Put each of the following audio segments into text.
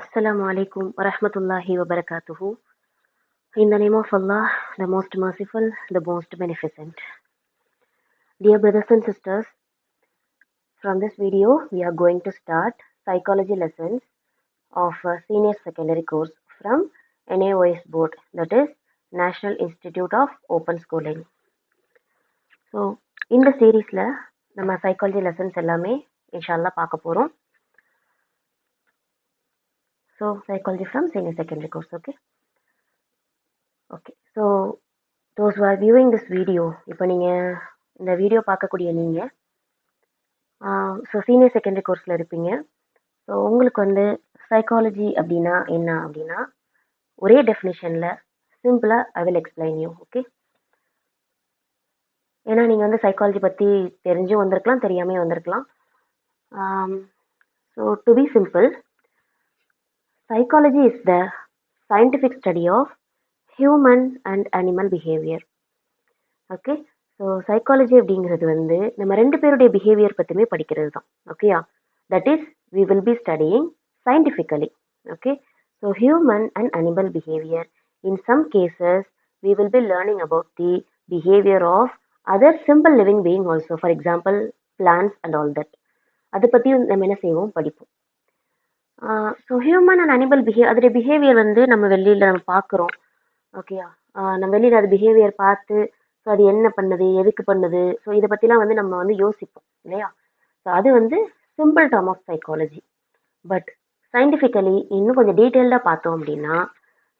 Assalamu alaikum wa rahmatullahi wa barakatuhu. In the name of Allah, the most merciful, the most beneficent. Dear brothers and sisters, from this video, we are going to start psychology lessons of a senior secondary course from NAOS board, that is National Institute of Open Schooling. So, இந்த சீரீஸில் நம்ம psychology lessons எல்லாமே இன்ஷால்லா பார்க்க போகிறோம். So psychology from senior secondary course. Okay so those are viewing this video, இப்போ நீங்கள் இந்த வீடியோ பார்க்கக்கூடிய நீங்கள் ஸோ சீனியர் செகண்டரி கோர்ஸில் இருப்பீங்க. ஸோ உங்களுக்கு வந்து சைக்காலஜி அப்படின்னா என்ன அப்படின்னா ஒரே டெஃபினிஷனில் சிம்பிளாக I will explain you. Okay, ஏன்னா நீங்கள் வந்து சைக்காலஜி பற்றி தெரிஞ்சும் வந்திருக்கலாம், தெரியாமே வந்திருக்கலாம். So to be simple, psychology is the scientific study of human and animal behavior. Okay, so psychology அப்படிங்கிறது வந்து நம்ம ரெண்டு பேருடைய பிஹேவியர் பற்றியுமே படிக்கிறது தான். ஓகேயா, that is we will be studying scientifically. Okay, so human and animal behaviour. In some cases we will be learning about the behaviour of other simple living being also, for example plants and all that. அதை பற்றியும் நம்ம என்ன செய்வோம், படிப்போம். So human and animal அதோடைய behaviour வந்து நம்ம வெளியில் நம்ம பார்க்குறோம். ஓகேயா, நம்ம வெளியில் அது பிஹேவியர் பார்த்து ஸோ அது என்ன பண்ணுது, எதுக்கு பண்ணுது, ஸோ இதை பற்றிலாம் வந்து நம்ம வந்து யோசிப்போம் இல்லையா. ஸோ அது வந்து simple term of psychology. But scientifically இன்னும் கொஞ்சம் டீட்டெயில்டாக பார்த்தோம் அப்படின்னா,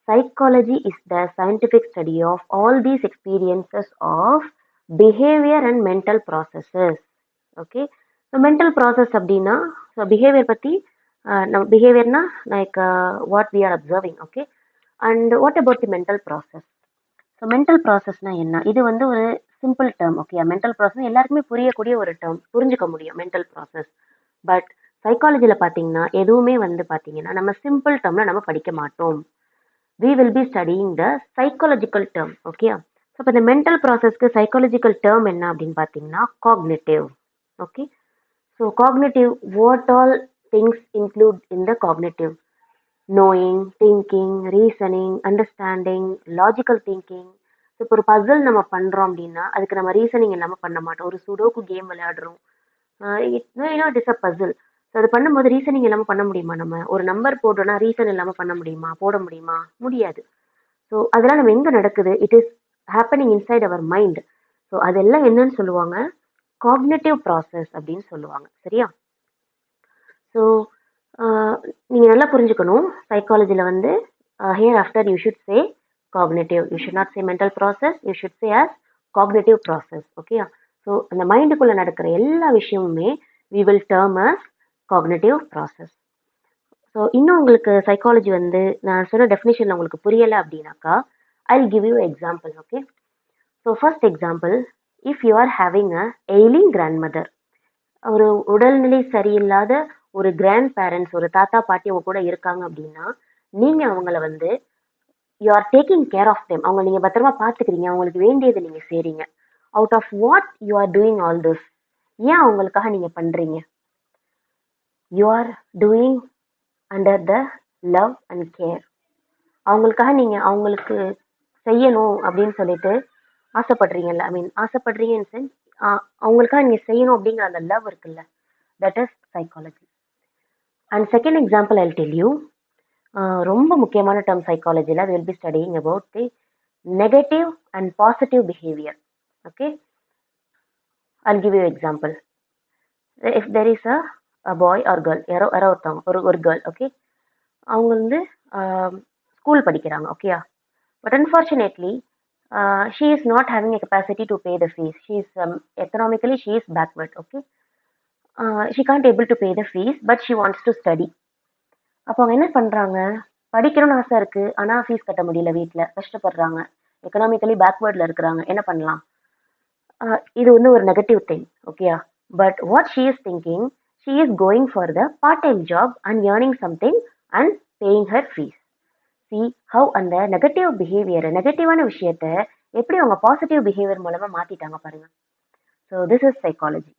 psychology is the scientific study of all these experiences of behaviour and mental processes. Okay, so mental process அப்படின்னா ஸோ பிஹேவியர் பற்றி நம்ம பிஹேவியர்னா like what we are observing. Okay, and what about the mental process. So mental ப்ராசஸ்னால் என்ன, இது வந்து ஒரு simple term. Okay, mental process எல்லாருக்குமே புரியக்கூடிய ஒரு டேர்ம், புரிஞ்சுக்க முடியும் மென்டல் ப்ராசஸ். பட் சைக்காலஜியில் பார்த்தீங்கன்னா எதுவுமே வந்து பார்த்தீங்கன்னா நம்ம சிம்பிள் டேர்மில் நம்ம படிக்க மாட்டோம். We will be studying the psychological term. Okay, so இப்போ இந்த மென்டல் ப்ராசஸ்க்கு சைக்காலஜிக்கல் டேர்ம் என்ன அப்படின்னு பார்த்தீங்கன்னா cognitive. Okay, so cognitive, what all things include in the cognitive: knowing, thinking, reasoning, understanding, logical thinking. So இப்போ ஒரு பசில் நம்ம பண்ணுறோம் அப்படின்னா அதுக்கு நம்ம ரீசனிங் இல்லாமல் பண்ண மாட்டோம். ஒரு சுடோக்கு கேம் விளையாடுறோம், it is a puzzle. So அது பண்ணும்போது ரீசனிங் இல்லாமல் பண்ண முடியுமா? நம்ம ஒரு நம்பர் போடுறோன்னா ரீசன் இல்லாமல் பண்ண முடியுமா, போட முடியுமா? முடியாது. ஸோ அதெல்லாம் நம்ம எங்கே நடக்குது, it is happening inside our mind. So அதெல்லாம் என்னன்னு சொல்லுவாங்க, காக்னிட்டிவ் ப்ராசஸ் அப்படின்னு சொல்லுவாங்க. சரியா? ஸோ நீங்கள் நல்லா புரிஞ்சுக்கணும், சைக்காலஜியில் வந்து here after you should say cognitive, you should not say mental process, you should say as cognitive process. ஓகேயா, ஸோ அந்த மைண்டுக்குள்ளே நடக்கிற எல்லா விஷயமுமே we will term as cognitive process. So இன்னும் உங்களுக்கு சைக்காலஜி வந்து நான் சொன்ன டெஃபினேஷனில் உங்களுக்கு புரியலை அப்படின்னாக்கா I will give you example. Okay, so first example, if you are having a ailing grandmother, ஒரு உடல்நிலை சரியில்லாத ஒரு கிராண்ட் பேரண்ட்ஸ், ஒரு தாத்தா பாட்டி அவங்க கூட இருக்காங்க அப்படின்னா நீங்கள் அவங்கள வந்து you are taking care of them, அவங்க நீங்கள் பத்திரமா பார்த்துக்கிறீங்க, அவங்களுக்கு வேண்டியதை நீங்கள் செய்கிறீங்க. Out of what you are doing all this, ஏன் அவங்களுக்காக நீங்கள் பண்ணுறீங்க? You are doing under the love and care. அவங்களுக்காக நீங்கள் அவங்களுக்கு செய்யணும் அப்படின்னு சொல்லிட்டு ஆசைப்படுறீங்கல்ல, ஐ மீன் ஆசைப்படுறீங்க இன் சென்ஸ் அவங்களுக்காக நீங்கள் செய்யணும் அப்படிங்கிற அந்த லவ் இருக்குல்ல, that is psychology. And second example I tell you, ரொம்ப முக்கியமான டேர்ம் சைக்காலஜியில் will be studying about the negative and positive behaviour. Okay, I give you example. If there is a boy or girl, யாரோ ஒருத்தவங்க ஒரு girl, okay, அவங்க வந்து school படிக்கிறாங்க. ஓகேயா, but unfortunately she is not having a capacity to pay the fees. She is economically she is backward. Okay, she can't able to pay the fees, but she wants to study. அப்போ அவங்க என்ன பண்ணுறாங்க, படிக்கணும்னு ஆசை இருக்குது ஆனால் fees கட்ட முடியல, வீட்டில் கஷ்டப்படுறாங்க, எக்கனாமிக்கலி பேக்வேர்டில் இருக்கிறாங்க, என்ன பண்ணலாம்? இது வந்து ஒரு நெகட்டிவ் திங். ஓகேயா, but what she is thinking, she is going for the part time job and earning something and paying her fees. See how அந்த நெகட்டிவ் பிஹேவியர், நெகட்டிவான விஷயத்த எப்படி அவங்க பாசிட்டிவ் பிஹேவியர் மூலமா மாத்திட்டாங்க பாருங்க. So this is psychology.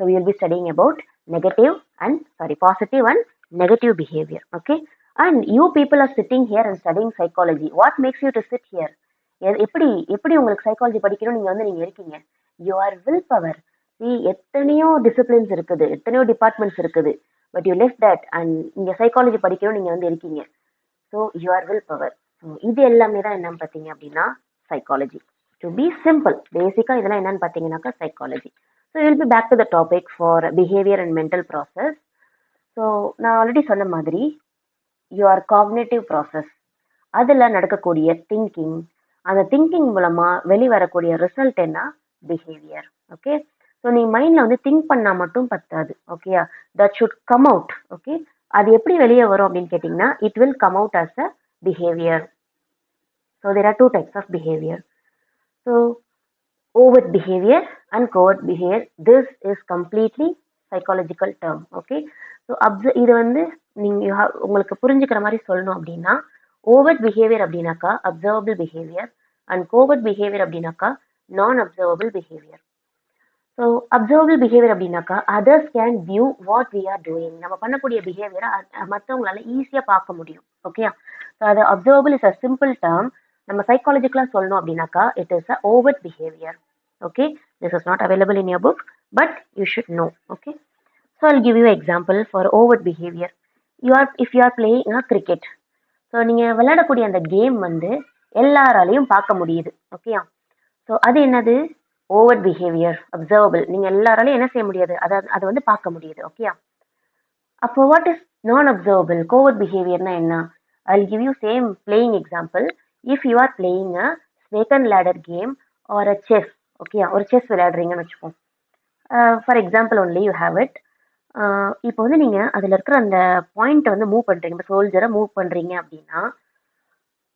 So we will be studying about negative and positive and negative behavior. Okay, and you people are sitting here and studying psychology. What makes you to sit here? எப்படி எப்படி உங்களுக்கு psychology படிக்கணும் நீங்க இருக்கீங்க? Your will power. எத்தனையோ disciplines இருக்குது, எத்தனையோ departments இருக்குது, but you left that and இங்க சைக்காலஜி படிக்கணும் நீங்க இருக்கீங்க. So your will power. So இது எல்லாமே தான் என்னன்னு பார்த்தீங்க அப்படின்னா சைக்காலஜி. டு பி சிம்பிள், பேசிக்கா இதெல்லாம் என்னன்னு பார்த்தீங்கன்னாக்கா psychology. So will be back to the topic for behaviour and mental process. So நான் ஆல்ரெடி சொன்ன மாதிரி யுவர் காக்னேட்டிவ் ப்ராசஸ், அதில் நடக்கக்கூடிய திங்கிங், அந்த திங்கிங் மூலமா வெளிவரக்கூடிய ரிசல்ட் என்ன? பிஹேவியர். ஓகே. ஸோ நீ மைண்ட்ல திங்க் பண்ணா மட்டும் பத்தாது. ஓகேயா? That should come out. Okay. அது எப்படி வெளியே வரும் அப்படின்னு கேட்டிங்கன்னா it will come out as a behaviour. So there are two types of behaviour. So overt behavior and covert behavior, this is completely psychological term. Okay. So இது நீங்க உங்களுக்கு புரிஞ்சுக்கிற மாதிரி சொல்லணும் அப்படின்னா overt behavior அப்படின்னாக்கா observable behavior and covert behavior அப்படின்னாக்கா நான் observable behavior. So observable behaviour அப்படின்னாக்கா others can view what we are doing. நம்ம பண்ணக்கூடிய பிஹேவியரை மற்றவங்களால ஈஸியாக பார்க்க முடியும். ஓகே. ஸோ அது observable is a simple term. நம்ம சைக்காலஜிக்கலாக சொல்லணும் அப்படின்னாக்கா it is a overt behaviour. Okay. This is not available in your book but you should know. Okay. So I'll give you example for overt behaviour. If you are playing a cricket. So நீங்கள் விளையாடக்கூடிய அந்த game எல்லாராலையும் பார்க்க முடியுது. ஓகேயா? So அது என்னது? Overt behaviour, observable. நீங்க எல்லாராலையும் என்ன செய்ய முடியாது? அதை பார்க்க முடியுது. ஓகேயா? அப்போ what is non observable, covert பிஹேவியர்னா என்ன? I give you same playing example. If you are playing a snake and ladder game or a chess. ஓகேயா? ஒரு செஸ் விளையாடுறீங்கன்னு வச்சுப்போம். For example only you have it. இப்போ நீங்க அதுல இருக்கிற அந்த பாயிண்ட் மூவ் பண்றீங்க, இப்போ சோல்ஜரை மூவ் பண்றீங்க அப்படின்னா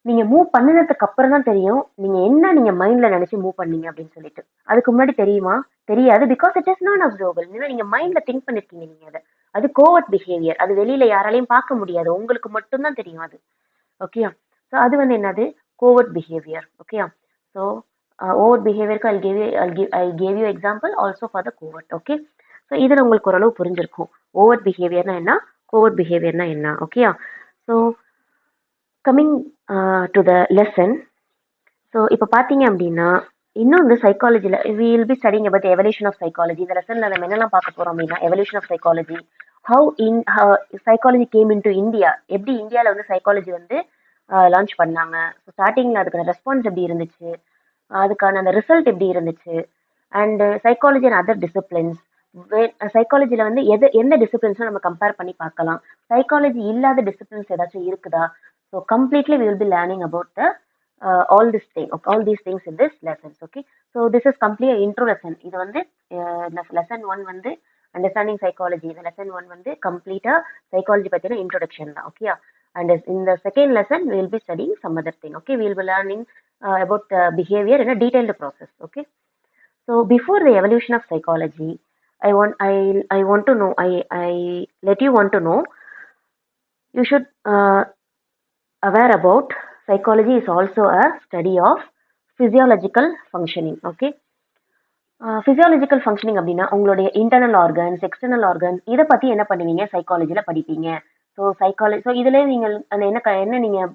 நீங்க மூவ் பண்ணினதுக்கு அப்புறம் தான் தெரியும் நீங்க மைண்ட்ல நினைச்சு மூவ் பண்ணீங்க அப்படின்னு சொல்லிட்டு. அதுக்கு முன்னாடி தெரியுமா? தெரியாது. Because it is non observable. நீங்க மைண்ட்ல திங்க் பண்ணிருக்கீங்க நீங்க அதை. அது கோவர்ட் பிஹேவியர். அது வெளியில யாராலையும் பார்க்க முடியாது, உங்களுக்கு மட்டும்தான் தெரியும் அது. ஓகேயா? ஸோ அது என்னது? Covert behaviour. ஓகேயா? ஸோ ஓவர்ட் பிஹேவியருக்கு I gave you example also for the covert. Okay. So இதுல உங்களுக்கு ஓரளவு புரிஞ்சிருக்கும் ஓவர்ட் பிஹேவியர்னா என்ன, கோவர்ட் பிஹேவியர்னா என்ன. ஓகேயா? So coming to the lesson. So இப்போ பார்த்தீங்க அப்படின்னா இன்னும் சைக்காலஜியில் we will be studying about evolution of psychology. இந்த லெசனில் நம்ம என்னெல்லாம் பார்க்க போகிறோம் அப்படின்னா evolution of psychology, how psychology came in to India, எப்படி இந்தியாவில் சைக்காலஜி லான்ச் பண்ணாங்க, ஸோ ஸ்டார்டிங்கில் அதுக்கான ரெஸ்பான்ஸ் எப்படி இருந்துச்சு, அதுக்கான அந்த ரிசல்ட் எப்படி இருந்துச்சு, and psychology and other disciplines. சைக்காலஜியில் எந்த டிசிப்ளின்ஸும் நம்ம கம்பேர் பண்ணி பார்க்கலாம். சைக்காலஜி இல்லாத டிசிப்ளின்ஸ் ஏதாச்சும் இருக்குதா? So completely we will be learning about the all these things in this lessons. Okay. So this is complete intro lesson. இது lesson 1 understanding psychology. The lesson 1 complete psychology பத்தின introduction தான். Okay. And in the second lesson we will be studying some other thing. Okay. We will be learning about behavior in a detailed process. Okay. So before the evolution of psychology, I want to know, I let you want to know, you should aware about psychology is also a study of physiological functioning. Okay. Physiological functioning அப்படின்னா உங்களுடைய internal organs, external organs, இதை பற்றி என்ன பண்ணுவீங்க? சைக்காலஜியில் படிப்பீங்க. So so இதில் நீங்கள் அந்த என்ன நீங்கள்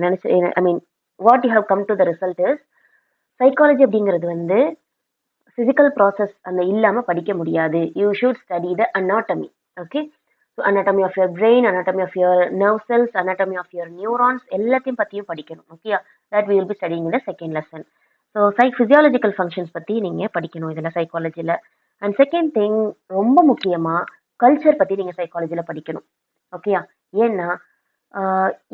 நினச்சி, I mean what you how come to the result is psychology அப்படிங்கிறது ஃபிசிக்கல் ப்ராசஸ் இல்லாமல் படிக்க முடியாது. You should study the anatomy. Okay. So anatomy of your brain, anatomy of your nerve cells, anatomy of your neurons, எல்லாத்தையும் பற்றியும் படிக்கணும். Okay. that we will be studying in the second lesson. So physiological functions பற்றி நீங்கள் படிக்கணும் இதில் சைக்காலஜியில். And second thing, ரொம்ப முக்கியமாக culture பற்றி நீங்கள் சைக்காலஜியில் படிக்கணும். ஓகேயா? ஏன்னா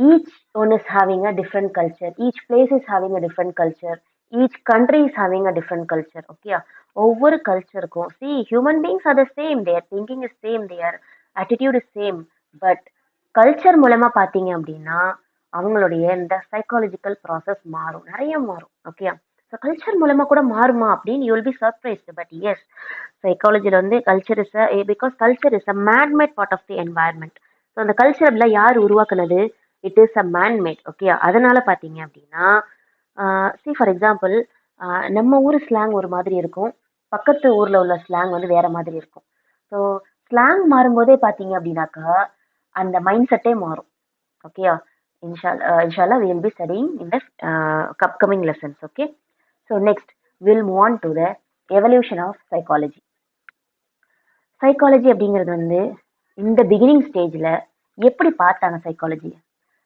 each one is having a different culture, each place is having a different culture, each country is having a different culture. ஓகேயா? ஒவ்வொரு கல்ச்சருக்கும் human beings are the same, their thinking is same, their attitude is same, but culture மூலமா பார்த்தீங்க அப்படின்னா அவங்களுடைய இந்த psychological process மாறும், நிறைய மாறும். ஓகே. ஸோ கல்ச்சர் மூலமா கூட மாறுமா அப்படின்னு you will be surprised. But yes, சைக்காலஜியில் culture is because culture is a manmade part of the environment. So அந்த கல்ச்சர்ல யார் உருவாக்குனது? It is a manmade. Okay. அதனால பார்த்தீங்க அப்படின்னா ஃபார் எக்ஸாம்பிள் நம்ம ஊர் ஸ்லாங் ஒரு மாதிரி இருக்கும், பக்கத்து ஊரில் உள்ள ஸ்லாங் வேற மாதிரி இருக்கும். ஸோ ஸ்லாங் மாறும்போதே பார்த்தீங்க அப்படின்னாக்கா அந்த மைண்ட் செட்டே மாறும். Okay, inshallah we will be studying in the upcoming lessons. Okay, so next we'll move on to the evolution of psychology. Psychology அப்படிங்கிறது வந்து இந்த பிகினிங் ஸ்டேஜில் எப்படி பார்த்தாங்க சைக்காலஜி?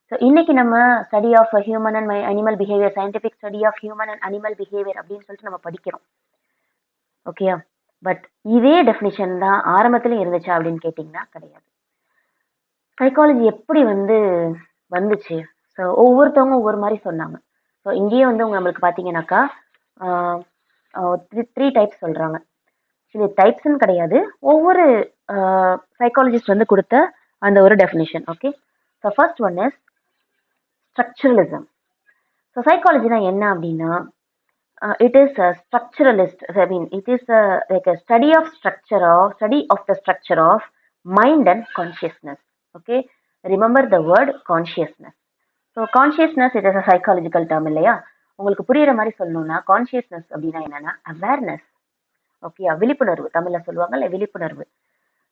ஸோ இன்னைக்கு நம்ம study of human and animal behaviour, scientific study of human and animal behaviour அப்படின்னு சொல்லிட்டு நம்ம படிக்கிறோம். ஓகேயா? பட் இதே டெஃபினிஷன் தான் ஆரம்பத்துலையும் இருந்துச்சா அப்படின்னு கேட்டிங்கன்னா கிடையாது. சைக்காலஜி எப்படி வந்துச்சு? ஸோ ஒவ்வொருத்தவங்க ஒவ்வொரு மாதிரி சொன்னாங்க. ஸோ இங்கேயே நம்மளுக்கு பார்த்தீங்கன்னாக்கா த்ரீ டைப்ஸ் சொல்கிறாங்க. இது டைப்ஸ்ன்னு கிடையாது, ஒவ்வொரு சைக்காலஜிஸ்ட் கொடுத்த அந்த ஒரு definition. Okay, so first one is structuralism. So சைக்காலஜினா என்ன அப்படின்னா, it is a structuralist, I mean it is like a study of the structure of mind and consciousness. Okay, remember the word consciousness. So consciousness, it is a psychological term இல்லையா? உங்களுக்கு புரியுற மாதிரி சொல்லணும்னா consciousness அப்படின்னா என்னன்னா awareness. Okay, விழிப்புணர்வு, தமிழ்ல சொல்லுவாங்கல்ல விழிப்புணர்வு.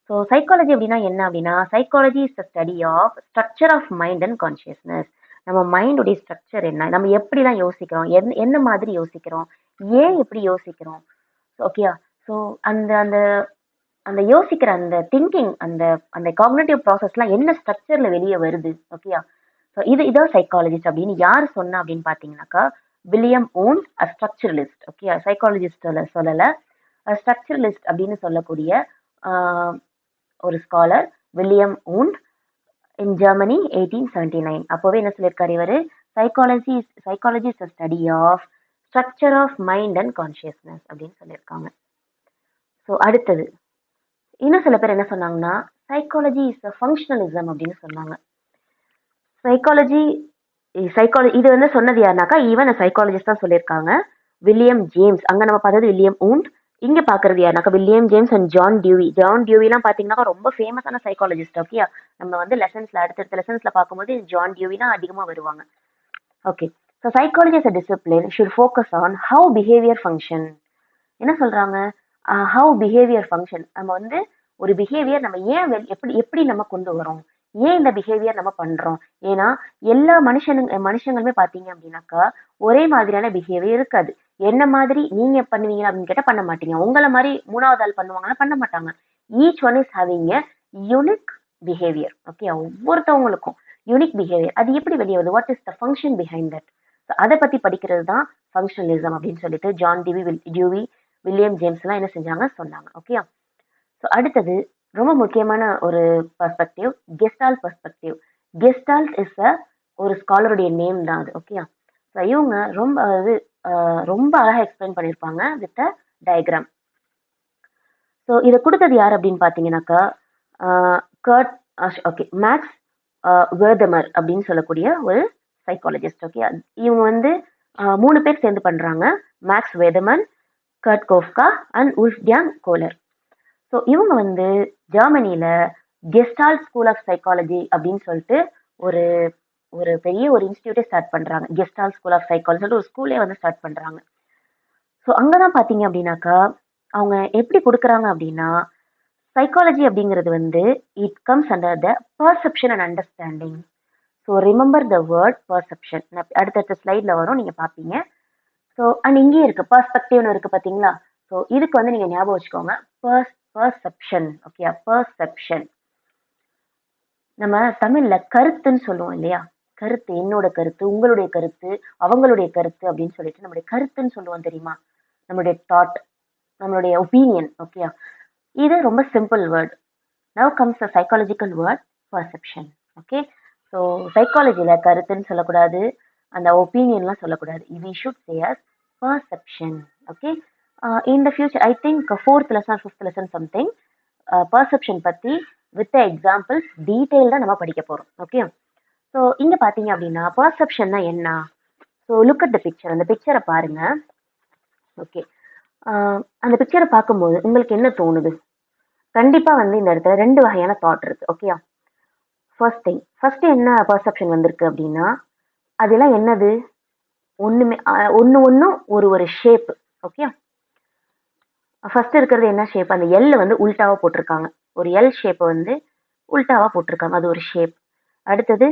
ஸோ சைக்காலஜி அப்படின்னா என்ன அப்படின்னா, psychology is the study of structure of mind and consciousness. நம்ம மைண்டுடைய ஸ்ட்ரக்சர் என்ன, நம்ம எப்படிலாம் யோசிக்கிறோம், என்ன மாதிரி யோசிக்கிறோம், ஏன் எப்படி யோசிக்கிறோம். ஓகேயா? ஸோ அந்த அந்த அந்த யோசிக்கிற அந்த திங்கிங், அந்த அந்த காக்னிட்டிவ் ப்ராசஸ்லாம் என்ன ஸ்ட்ரக்சர்ல வெளியே வருது. ஓகேயா? ஸோ இதான் சைக்காலஜிஸ்ட் அப்படின்னு யார் சொன்னா அப்படின்னு பார்த்தீங்கன்னாக்கா William Wundt, a structuralist. Okay, psychologist சொல்லலை, ஸ்ட்ரக்சரலிஸ்ட் அப்படின்னு சொல்லக்கூடிய ஒரு scholar William Wundt in Germany 1879. அப்போவே என்ன சொல்லியிருக்காரு இவர், psychology is study of structure of mind and consciousness அப்படின்னு சொல்லியிருக்காங்க. ஸோ அடுத்தது இன்னும் சில பேர் என்ன சொன்னாங்கன்னா, சைக்காலஜி இஸ் ஃபங்க்ஷனலிசம் அப்படின்னு சொன்னாங்க. சைக்காலஜி இது சொன்னது யாருனாக்கா ஈவன் சைக்காலஜிஸ்ட் தான் சொல்லியிருக்காங்க. வில்லியம் ஜேம்ஸ், அங்கே நம்ம பார்த்தது வில்லியம் ஊண்ட், இங்கே பார்க்கறது யாருனாக்கா வில்லியம் ஜேம்ஸ் அண்ட் ஜான் டியூவிலாம் பார்த்தீங்கன்னா ரொம்ப ஃபேமஸான சைக்காலஜிஸ்ட். ஓகே, நம்ம லெசன்ஸ்ல அடுத்தடுத்த லெசன்ஸ்ல பார்க்கும்போது ஜான் டியூவி தான் அதிகமாக வருவாங்க. Okay, so psychology as a discipline should focus on how behavior function. என்ன சொல்றாங்க, ஹவு பிஹேவியர் ஃபங்க்ஷன். நம்ம ஒரு பிஹேவியர் நம்ம ஏன் எப்படி நம்ம கொண்டு வரோம், ஏன் இந்த பிஹேவியர் நம்ம பண்றோம். ஏன்னா எல்லா மனுஷங்களுமே பார்த்தீங்க அப்படின்னாக்கா ஒரே மாதிரியான பிஹேவியர் இருக்காது. என்ன மாதிரி நீங்க பண்ணுவீங்க அப்படின்னு கேட்டால் பண்ண மாட்டீங்க, உங்களை மாதிரி மூணாவது ஆள் பண்ணுவாங்கன்னா பண்ண மாட்டாங்க. Each one is having a unique behaviour. Okay, ஒவ்வொருத்தவங்களுக்கும் யூனிக் பிஹேவியர். அது எப்படி வெளியே வருது, what is the function behind that. அதை பத்தி படிக்கிறது தான் ஃபங்க்ஷனலிசம் அப்படின்னு சொல்லிட்டு ஜான் டியூவி, வில்லியம் ஜேம்ஸ்லாம் என்ன செஞ்சாங்க சொன்னாங்க. ஓகே, ஸோ அடுத்தது ரொம்ப முக்கியமான ஒரு perspective, Gestalt perspective. Gestalt is ஒரு ஸ்காலருடைய நேம் தான் அது. ஓகே, ஸோ இவங்க ரொம்ப அழகாக எக்ஸ்பிளைன் பண்ணியிருப்பாங்க வித் டயக்ராம். ஸோ இதை கொடுத்தது யார் அப்படின்னு பார்த்தீங்கன்னாக்கா மேக்ஸ் வேர்தமர் அப்படின்னு சொல்லக்கூடிய ஒரு சைக்காலஜிஸ்ட். ஓகே, இவங்க 3 பேர் சேர்ந்து பண்றாங்க, Max Wertheimer, Kurt Koffka and Wolfgang Kohler. So இவங்க ஜெர்மனியில கெஸ்டால்ட் ஸ்கூல் ஆஃப் சைக்காலஜி அப்படின்னு சொல்லிட்டு ஒரு ஒரு பெரிய ஒரு இன்ஸ்டியூட்டே ஸ்டார்ட் பண்றாங்க. கெஸ்டால்ட் ஸ்கூல் ஆஃப் சைக்காலஜி சொல்லிட்டு ஒரு ஸ்கூலே ஸ்டார்ட் பண்றாங்க. ஸோ அங்கதான் பாத்தீங்க அப்படின்னாக்கா அவங்க எப்படி கொடுக்குறாங்க அப்படின்னா, சைக்காலஜி அப்படிங்கிறது it comes under the perception and understanding. So remember the word perception, அடுத்தடுத்த ஸ்லைட்ல வரும், நீங்க பாப்பீங்க. ஸோ அண்ட் இங்கேயே இருக்கு பர்ஸ்பெக்டிவ்னு இருக்கு பாத்தீங்களா. ஸோ இதுக்கு நீங்க ஞாபகம் வச்சுக்கோங்க, பர்செப்ஷன். Okay, perception. நம்ம தமிழ்ல கருத்துன்னு சொல்லுவோம் இல்லையா, கருத்து, என்னோட கருத்து, உங்களுடைய கருத்து, அவங்களுடைய கருத்து அப்படின்னு சொல்லிட்டு நம்மளுடைய கருத்துன்னு சொல்லுவோம் தெரியுமா, நம்மளுடைய தாட், நம்மளுடைய ஒப்பீனியன். ஓகே, இது ரொம்ப simple word. Now comes the psychological word perception. Okay, so சைக்காலஜில கருத்துன்னு சொல்லக்கூடாது, அந்த ஒப்பீனியன்லாம் சொல்லக்கூடாது. We should say as perception. Okay, in the future I think 4th lesson 5th lesson something perception பத்தி வித் எக்ஸாம்பிள்ஸ் டீட்டெயில்டாக நம்ம படிக்க போறோம். ஓகே, ஸோ இங்க பாத்தீங்க அப்படின்னா பர்செப்ஷன்னா என்ன. So look at the picture, அந்த பிக்சரை பாருங்க. ஓகே, அந்த பிக்சரை பார்க்கும்போது உங்களுக்கு என்ன தோணுது? கண்டிப்பா இந்த இடத்துல 2 வகையான தாட் இருக்கு. ஓகே, ஃபர்ஸ்ட் என்ன பர்செப்ஷன் வந்திருக்கு அப்படின்னா, அதெல்லாம் என்னது, ஒண்ணுமே ஒன்னும் ஒரு ஷேப். ஓகே, ஃபர்ஸ்ட் இருக்கிறது என்ன ஷேப், அந்த எல் உல்டாவா போட்டிருக்காங்க, ஒரு எல் ஷேப்பை உல்டாவா போட்டிருக்காங்க, அது ஒரு ஷேப். அடுத்தது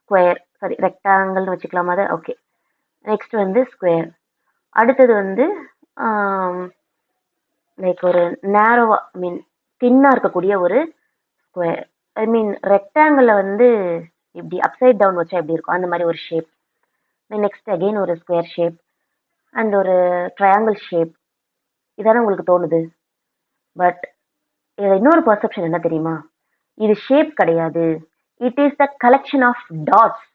ஸ்கொயர், சாரி ரெக்டாங்கிள்னு வச்சுக்கலாமா அதை? ஓகே. நெக்ஸ்ட் வந்து ஸ்கொயர். அடுத்தது வந்து லைக் ஒரு நேரோவா மீன் தின்னா இருக்கக்கூடிய ஒரு ஸ்கொயர். ஐ மீன் ரெக்டாங்கிளில் வந்து இப்படி அப்சைட் டவுன் வச்சா எப்படி இருக்கும் அந்த மாதிரி ஒரு ஷேப். நெக்ஸ்ட் அகெயின் ஒரு ஸ்கொயர் ஷேப் அண்ட் ஒரு ட்ரையாங்கிள் ஷேப். இதானே உங்களுக்கு தோணுது. பட் இதில் இன்னொரு பர்செப்ஷன் என்ன தெரியுமா? இது ஷேப் கிடையாது, it is the collection of dots.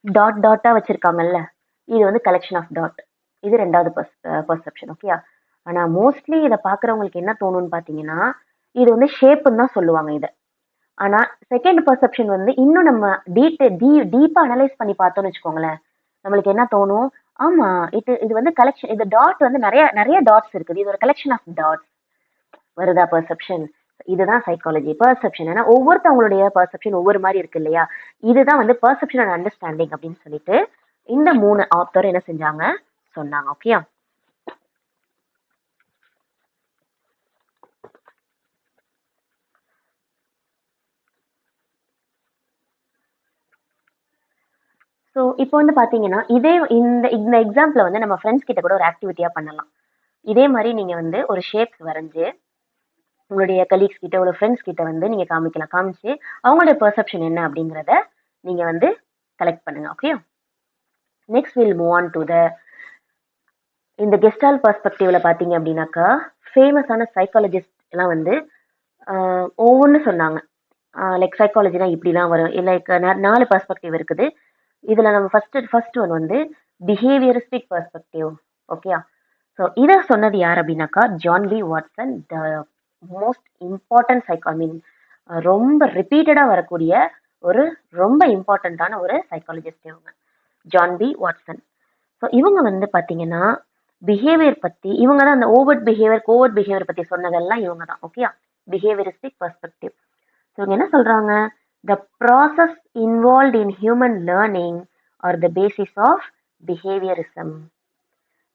Dot டாட்டாக வச்சுருக்காங்கல்ல, இது வந்து கலெக்ஷன் ஆஃப் டாட். இது ரெண்டாவது பர்செப்ஷன். ஓகேயா? ஆனால் மோஸ்ட்லி இதை பார்க்குறவங்களுக்கு என்ன தோணும்னு பார்த்தீங்கன்னா, இது வந்து ஷேப்புன்னு தான் சொல்லுவாங்க இதை. ஆனால் செகண்ட் பர்செப்ஷன் வந்து இன்னும் நம்ம டீப்பாக அனலைஸ் பண்ணி பார்த்தோம்னு வச்சுக்கோங்களேன், நம்மளுக்கு என்ன தோணும்? ஆமாம், இது வந்து கலெக்ஷன், இது டாட் வந்து நிறைய நிறைய டாட்ஸ் இருக்குது, இது ஒரு கலெக்ஷன் ஆஃப் டாட்ஸ். வருதா பர்செப்ஷன்? இதுதான் சைக்காலஜி. பர்செப்ஷன் ஏன்னா ஒவ்வொருத்தவங்களுடைய பர்செப்ஷன் ஒவ்வொரு மாதிரி இருக்கு இல்லையா? இதுதான் வந்து பர்செப்ஷன் அண்ட் அண்டர்ஸ்டாண்டிங் அப்படின்னு சொல்லிட்டு இந்த 3 ஆத்தர் என்ன செஞ்சாங்க சொன்னாங்க. ஓகேயா? ஸோ இப்போ வந்து பார்த்தீங்கன்னா இதே இந்த இந்த எக்ஸாம்பிளை வந்து நம்ம ஃப்ரெண்ட்ஸ் கிட்ட கூட ஒரு ஆக்டிவிட்டியாக பண்ணலாம். இதே மாதிரி நீங்கள் வந்து ஒரு ஷேப்ஸ் வரைஞ்சு உங்களுடைய கலீக்ஸ் கிட்ட ஒரு ஃப்ரெண்ட்ஸ் கிட்ட வந்து நீங்கள் காமிச்சு அவங்களுடைய பெர்செப்ஷன் என்ன அப்படிங்கிறத நீங்கள் வந்து கலெக்ட் பண்ணுங்க. Okay. Next will move on to the இந்த கெஸ்டால் பெர்ஸ்பெக்டிவ்ல பார்த்தீங்க அப்படின்னாக்கா ஃபேமஸான சைக்காலஜிஸ்ட் எல்லாம் வந்து ஒவ்வொன்று சொன்னாங்க. லைக் சைக்காலஜினா இப்படிலாம் வரும். லைக் 4 பெர்ஸ்பெக்டிவ் இருக்குது. இதில் நம்ம ஃபர்ஸ்ட் ஒன் வந்து பிஹேவியரிஸ்டிக் பெர்ஸ்பெக்டிவ். ஓகேயா? ஸோ இதை சொன்னது யார் அப்படின்னாக்கா John B Watson. The most important I mean ரொம்ப ரிப்பீட்டடாக வரக்கூடிய ஒரு ரொம்ப இம்பார்ட்டண்ட்டான ஒரு சைக்காலஜிஸ்ட் இவங்க, ஜான் பி வாட்சன். ஸோ இவங்க வந்து பார்த்தீங்கன்னா பிஹேவியர் பற்றி, இவங்க தான் அந்த கோவர்ட் பிஹேவியர் பற்றி சொன்னதெல்லாம் இவங்க தான். ஓகேயா? Behaviouristic perspective. ஸோ இவங்க என்ன சொல்கிறாங்க? The process involve in human learning are the basis of behaviourism.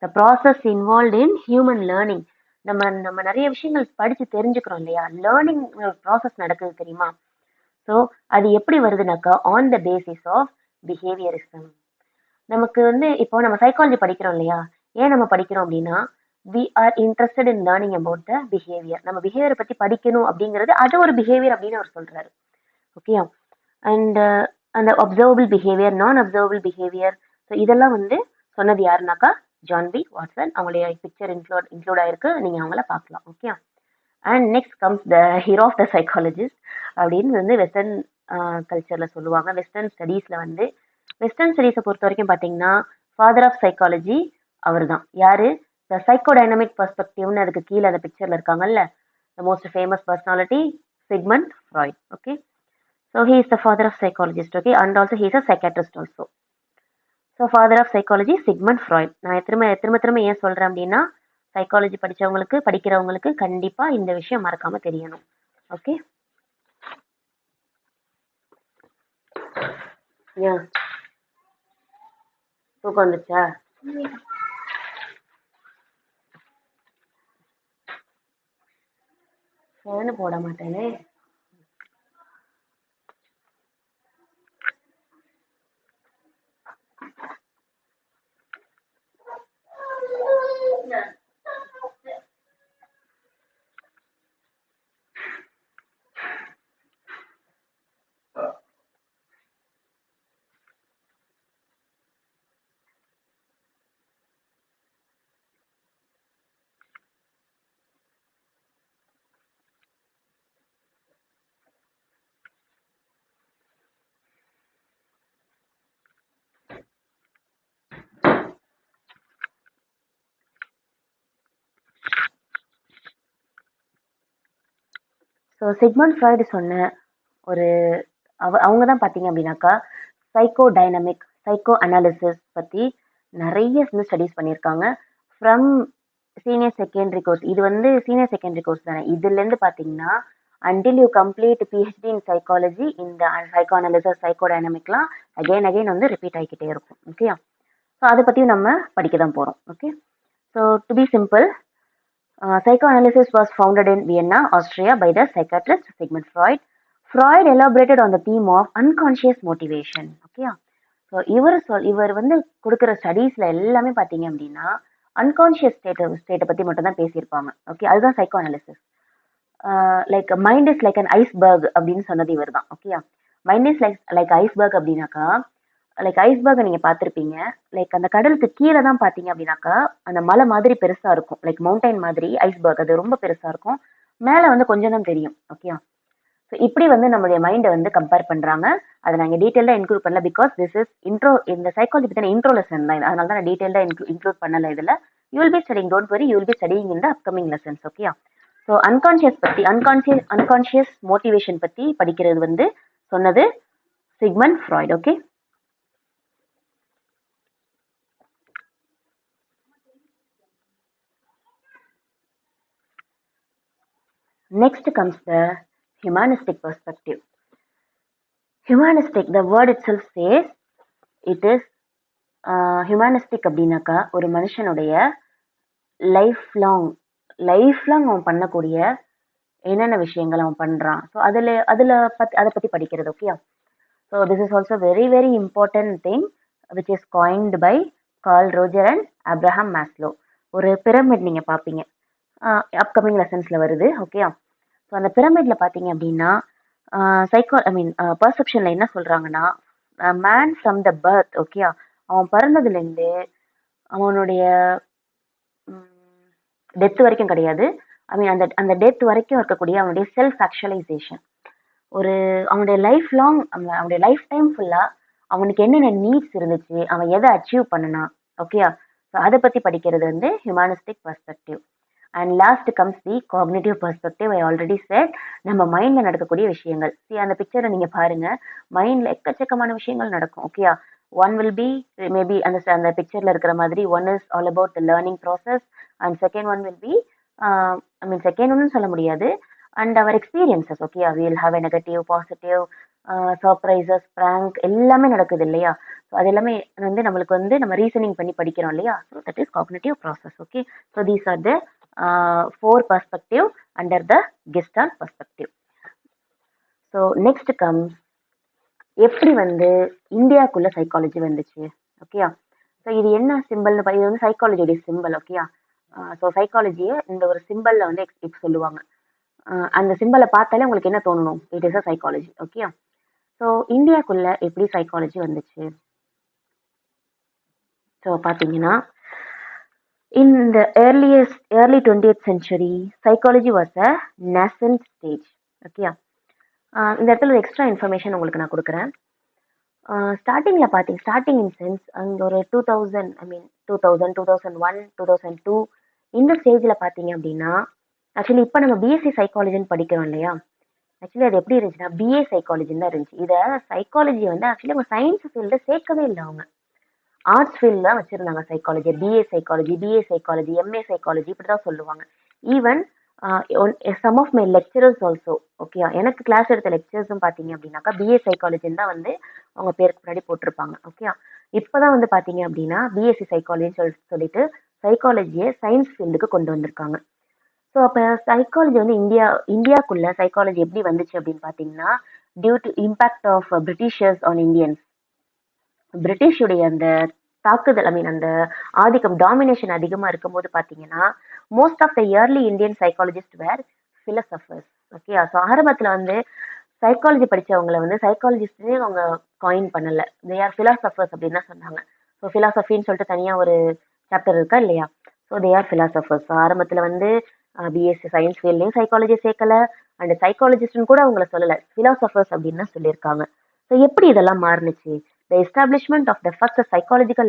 The process involve in human learning. நம்ம நிறைய விஷயங்கள் படித்து தெரிஞ்சுக்கிறோம் இல்லையா? லேர்னிங் ப்ராசஸ் நடக்குது தெரியுமா? ஸோ அது எப்படி வருதுனாக்கா on the basis of behaviourism. நமக்கு வந்து இப்போ நம்ம சைக்காலஜி படிக்கிறோம் இல்லையா? ஏன் நம்ம படிக்கிறோம் அப்படின்னா we are interested in learning about the behaviour. நம்ம பிஹேவியரை பற்றி படிக்கணும் அப்படிங்கிறது அது ஒரு பிஹேவியர் அப்படின்னு அவர் சொல்றாரு. ஓகே. அண்ட் அந்த observable behaviour, non observable behaviour, so இதெல்லாம் வந்து சொன்னது யாருனாக்கா ஜான் பி வாட்சன். அவங்களுடைய பிக்சர் இன்க்ளூட் ஆயிருக்கு, நீங்கள் அவங்கள பார்க்கலாம். Okay. And next comes the hero of the psychologist அப்படின்னு வந்து வெஸ்டர்ன் கல்ச்சரில் சொல்லுவாங்க. வெஸ்டர்ன் ஸ்டடீஸில் வந்து வெஸ்டர்ன் ஸ்டடீஸை பொறுத்த வரைக்கும் பார்த்தீங்கன்னா ஃபாதர் ஆஃப் சைக்காலஜி அவர் தான். யாரு? த சைக்கோடைனமிக் பெர்ஸ்பெக்டிவ்னு அதுக்கு கீழே அந்த பிக்சரில் இருக்காங்கல்ல, the most famous personality Sigmund Freud. Okay. So he is the father of psychologist. Okay. And also he is a psychiatrist also. So father of psychology Sigmund Freud. நான் திரும்ப ஏன் சொல்கிறேன் அப்படின்னா சைக்காலஜி படிக்கிறவங்களுக்கு கண்டிப்பாக இந்த விஷயம் மறக்காம தெரியணும். ஓகே. ஏன் தூக்கம் வந்துச்சா? ஃபேனு போட மாட்டேனே. ஸோ சிக்மண்ட் ஃப்ராய்டு சொன்ன ஒரு அவங்க தான் பார்த்தீங்க அப்படின்னாக்கா சைக்கோ டைனமிக், சைக்கோ அனாலிசிஸ் பற்றி நிறைய ஸ்டடீஸ் பண்ணியிருக்காங்க. ஃப்ரம் சீனியர் செகண்டரி கோர்ஸ், இது வந்து சீனியர் செகண்டரி கோர்ஸ் தானே, இதுலேருந்து பார்த்தீங்கன்னா until you complete PhD in psychology, இந்த சைக்கோ அனாலிசிஸ், சைக்கோ டைனமிக்லாம் அகைன் வந்து ரிப்பீட் ஆகிக்கிட்டே இருக்கும். ஓகே. ஸோ அதை பற்றியும் நம்ம படிக்க தான் போகிறோம். Okay. So to be simple, psychoanalysis was founded in Vienna, Austria by the psychiatrist Sigmund Freud. Freud elaborated on the theme of unconscious motivation. Okay, so இவர் வந்து கொடுக்குற ஸ்டடீஸ்ல எல்லாமே பார்த்தீங்க அப்படின்னா அன்கான்ஷியஸ் ஸ்டேட்டை பத்தி மட்டும் தான் பேசியிருப்பாங்க. ஓகே, அதுதான் psycho analysis. Like mind is like an iceberg அப்படின்னு சொன்னது இவர் தான். Okay, mind is like iceberg அப்படின்னாக்கா, லைக் ஐஸ்பர்க் நீங்க பார்த்துருப்பீங்க. லைக் அந்த கடலுக்கு கீழே தான் பார்த்தீங்க அப்படின்னாக்கா அந்த மலை மாதிரி பெருசா இருக்கும். லைக் மவுண்டைன் மாதிரி ஐஸ்பர்க் அது ரொம்ப பெருசா இருக்கும். மேலே வந்து கொஞ்சம் தான் தெரியும். ஓகே, ஸோ இப்படி வந்து நம்மளுடைய மைண்டை வந்து கம்பேர் பண்றாங்க. அதை நாங்கள் டீட்டெயிலாக இன்க்ளூட் பண்ணல, பிகாஸ் திஸ் இஸ் இன்ட்ரோ. இந்த சைக்காலஜி பற்றின இன்ட்ரோ லெசன் தான் இது. அதனால தான் நான் டீட்டெயிலாக இன்க்ளூட் பண்ணல இதில். You will be studying, don't worry, you will be studying in the upcoming lessons. Okay, so unconscious motivation பற்றி படிக்கிறது வந்து சொன்னது Sigmund Freud. Okay, next comes the humanistic perspective. Humanistic, the word itself says it is humanistic அப்படின்னாக்கா ஒரு மனுஷனுடைய life long அவன் பண்ணக்கூடிய என்னென்ன விஷயங்கள் அவன் பண்றான், ஸோ அதை பத்தி படிக்கிறது. Okay, so this is also very very important thing which is coined by Carl Roger and Abraham Maslow. ஒரு பிரமிட் நீங்க பார்ப்பீங்க, அப்கமிங் லெசன்ஸ்ல வருது. ஓகே, ஸோ அந்த பிரமிட்ல பார்த்தீங்க அப்படின்னா பர்செப்ஷன்ல என்ன சொல்றாங்கன்னா, man from the birth. Okay, அவன் பிறந்ததுலேருந்து அவனுடைய டெத் வரைக்கும் கிடையாது, அந்த டெத் வரைக்கும் இருக்கக்கூடிய அவனுடைய செல்ஃப் ஆக்சுவலைசேஷன், அவனுடைய லைஃப் லாங், அவனுடைய லைஃப் டைம் ஃபுல்லா அவனுக்கு என்னென்ன நீட்ஸ் இருந்துச்சு, அவன் எதை அச்சீவ் பண்ணனான். ஓகே, ஸோ அதை பத்தி படிக்கிறது வந்து humanistic perspective. And last comes the cognitive perspective. I already set, நம்ம மைண்ட்ல நடக்கக்கூடிய விஷயங்கள். அந்த பிக்சரை நீங்க பாருங்க, மைண்ட்ல எக்கச்சக்கமான விஷயங்கள் நடக்கும். Okay, one will be maybe அந்த பிக்சர்ல இருக்கிற மாதிரி one is all about the learning process, and second one will be second ஒன்னு சொல்ல முடியாது, and our experiences. Okay, will have a negative, positive, surprises, prank எல்லாமே நடக்குது இல்லையா. ஸோ அது எல்லாமே வந்து நம்மளுக்கு வந்து நம்ம ரீசனிங் பண்ணி படிக்கிறோம் இல்லையா. So that is cognitive process. Okay, so these are the 4 perspective under the Gestalt perspective. So next comes எப்படி வந்து இந்தியாக்குள்ள சைக்காலஜி வந்துச்சு. ஓகேயா, ஸோ இது என்ன சிம்பிள்னு இது வந்து சைக்காலஜியோடைய சிம்பிள். ஓகேயா, ஸோ சைக்காலஜியை இந்த ஒரு சிம்பிள்ல வந்து இப்போ சொல்லுவாங்க. அந்த சிம்பிளை பார்த்தாலே உங்களுக்கு என்ன தோணணும், இட் இஸ் அ சைக்காலஜி. ஓகேயா, ஸோ இந்தியாக்குள்ள எப்படி சைக்காலஜி வந்துச்சு. ஸோ பார்த்தீங்கன்னா, in the early 20th century, psychology was a nascent stage. Okay, இந்த இடத்துல ஒரு எக்ஸ்ட்ரா இன்ஃபர்மேஷன் உங்களுக்கு நான் கொடுக்குறேன். ஸ்டார்டிங் இன் சென்ஸ் அங்கே ஒரு 2000, 2001, 2002 இந்த ஸ்டேஜில் பார்த்தீங்க அப்படின்னா, ஆக்சுவலி இப்போ நம்ம பிஎஸ்சி சைக்காலஜின்னு படிக்கிறோம் இல்லையா. ஆக்சுவலி அது எப்படி இருந்துச்சுன்னா பிஏ சைக்காலஜின்னு தான் இருந்துச்சு. இதை சைக்காலஜி வந்து ஆக்சுவலி அவங்க சயின்ஸ் ஃபீல்டு சேர்க்கவே இல்லை, அவங்க ஆர்ட்ஸ் ஃபீல்டில் தான் வச்சுருந்தாங்க psychology. BA psychology, MA psychology இப்படி தான் சொல்லுவாங்க. Even some of my lecturers also. Okay, எனக்கு கிளாஸ் எடுத்த லெக்சர்ஸும் பார்த்தீங்க அப்படின்னாக்கா பிஏ சைக்காலஜின்னு தான் வந்து அவங்க பேருக்கு முன்னாடி போட்டிருப்பாங்க. ஓகே, இப்போ தான் வந்து பார்த்தீங்க அப்படின்னா பிஎஸ்சி சைக்காலஜின்னு சொல்லிட்டு சைக்காலஜியை சயின்ஸ் ஃபீல்டுக்கு கொண்டு வந்திருக்காங்க. ஸோ அப்போ சைக்காலஜி வந்து இந்தியாக்குள்ள சைக்காலஜி எப்படி வந்துச்சு அப்படின்னு பார்த்தீங்கன்னா, due to impact of Britishers on Indians. பிரிட்டிஷுடைய அந்த தாக்குதல், அந்த ஆதிக்கம், டாமினேஷன் அதிகமாக இருக்கும்போது பார்த்தீங்கன்னா, most of the early Indian psychologist were philosophers. Okay, so ஆரம்பத்தில் வந்து சைக்காலஜி படித்தவங்களை வந்து சைக்காலஜிஸ்டே அவங்க காயின் பண்ணலை, தே ஆர் ஃபிலாசபர்ஸ் அப்படின்னு தான் சொன்னாங்க. ஸோ ஃபிலாசபின்னு சொல்லிட்டு தனியாக ஒரு சாப்டர் இருக்கா இல்லையா. So they are philosophers. ஆரம்பத்தில் வந்து பிஎஸ்சி சயின்ஸ் ஃபீல்ட்லையும் சைக்காலஜி சேர்க்கலை, அண்ட் சைக்காலஜிஸ்ட்னு கூட அவங்கள சொல்லலை, ஃபிலாசபர்ஸ் அப்படின்னு தான் சொல்லியிருக்காங்க. ஸோ எப்படி இதெல்லாம் மாறுனுச்சு? The establishment of the first psychological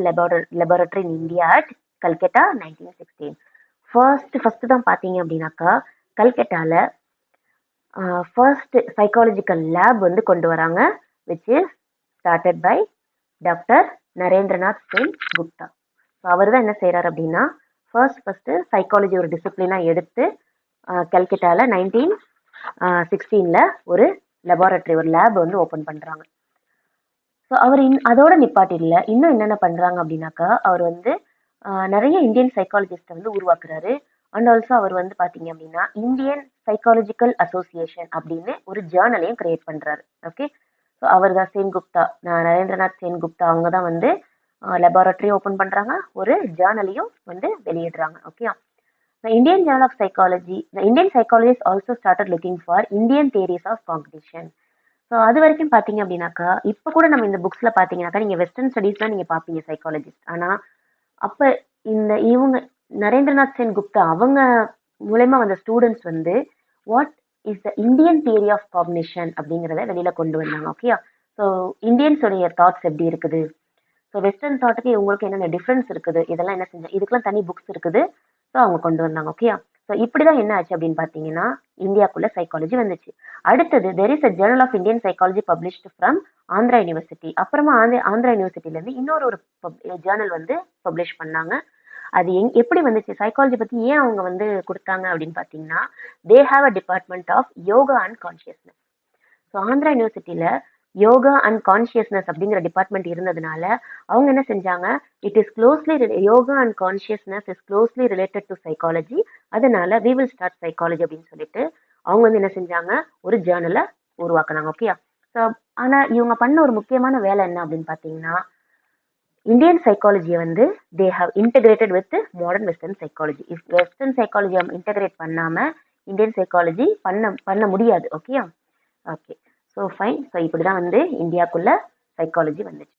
laboratory in India at Calcutta 1916. First தான் பார்த்தீங்க அப்படின்னாக்கா கல்கட்டால ஃபர்ஸ்ட் சைக்காலஜிக்கல் லேப் வந்து கொண்டு வராங்க, which is started by doctor Narendranath Singh Gupta. So அவர் தான் என்ன செய்கிறார் அப்படின்னா, ஃபர்ஸ்ட் சைக்காலஜி ஒரு டிசிப்ளினாக எடுத்து கல்கட்டால 1916 ஒரு லெபார்டரி, ஒரு லேப் வந்து ஓப்பன் பண்ணுறாங்க. ஸோ அவர் அதோட நிப்பாட்டிடல, இன்னும் என்னென்ன பண்ணுறாங்க அப்படின்னாக்கா, அவர் வந்து நிறைய இந்தியன் சைக்காலஜிஸ்ட்டை வந்து உருவாக்குறாரு. அண்ட் ஆல்சோ அவர் வந்து பார்த்தீங்க அப்படின்னா இந்தியன் சைக்காலஜிக்கல் அசோசியேஷன் அப்படின்னு ஒரு ஜேர்னலையும் கிரியேட் பண்றாரு. ஓகே, ஸோ அவர் தான் சென்குப்தா, நரேந்திரநாத் சென்குப்தா. அவங்க தான் வந்து லெபார்டரி ஓப்பன் பண்றாங்க, ஒரு ஜேர்னலையும் வந்து வெளியிடுறாங்க. Okay, The Indian Journal of Psychology, the Indian psychologists also started looking for Indian theories of cognition. So அது வரைக்கும் பார்த்தீங்க அப்படின்னாக்கா, இப்போ கூட நம்ம இந்த புக்ஸ்ல பார்த்தீங்கன்னாக்கா, நீங்க வெஸ்டர்ன் ஸ்டடீஸ் தான் நீங்க பார்ப்பீங்க சைக்காலஜிஸ்ட். ஆனா அப்ப இவங்க நரேந்திரநாத் சென் குப்தா அவங்க மூலயமா வந்த ஸ்டூடெண்ட்ஸ் வந்து what is the Indian theory of cognition அப்படிங்கிறத வெளியில கொண்டு வந்தாங்க. ஓகேயா, ஸோ இந்தியன்ஸோடைய தாட்ஸ் எப்படி இருக்குது, ஸோ வெஸ்டர்ன் தாட்டுக்கு இவங்களுக்கு என்னென்ன டிஃப்ரென்ஸ் இருக்குது, இதெல்லாம் என்ன செஞ்சு இதுக்கெல்லாம் தனி புக்ஸ் இருக்குது. ஸோ அவங்க கொண்டு வந்தாங்க. ஓகேயா, ஸோ இப்படிதான் என்ன ஆச்சு அப்படின்னு பார்த்தீங்கன்னா இந்தியாக்குள்ள சைக்காலஜி வந்துச்சு. அடுத்தது there is a journal of Indian psychology published from Andhra university. அப்புறமா ஆந்திரா யூனிவர்சிட்டில இருந்து இன்னொரு ஜேர்னல் வந்து பப்ளிஷ் பண்ணாங்க. அது எப்படி வந்துச்சு, சைக்காலஜி பத்தி ஏன் அவங்க வந்து கொடுத்தாங்க அப்படின்னு பார்த்தீங்கன்னா, they have a department of yoga and consciousness. So Andhra யூனிவர்சிட்டியில யோகா அண்ட் கான்சியஸ்னஸ் அப்படிங்கிற டிபார்ட்மெண்ட் இருந்ததுனால அவங்க என்ன செஞ்சாங்க, it is closely yoga and consciousness is closely related to psychology, அதனால வி வில் ஸ்டார்ட் சைக்காலஜி அப்படின்னு சொல்லிட்டு அவங்க வந்து என்ன செஞ்சாங்க, ஒரு ஜேர்னலை உருவாக்குனாங்க. ஓகேயா, ஸோ ஆனா இவங்க பண்ண ஒரு முக்கியமான வேலை என்ன அப்படின்னு பார்த்தீங்கன்னா, இந்தியன் சைக்காலஜியை வந்து they have integrated with modern western psychology. If western சைக்காலஜியை இன்டெகிரேட் பண்ணாம இந்தியன் சைக்காலஜி பண்ண முடியாது. ஓகேயா, ஓகே, ஸோ ஃபைன். ஸோ இப்படி தான் வந்து இந்தியாக்குள்ள சைக்காலஜி வந்துச்சு.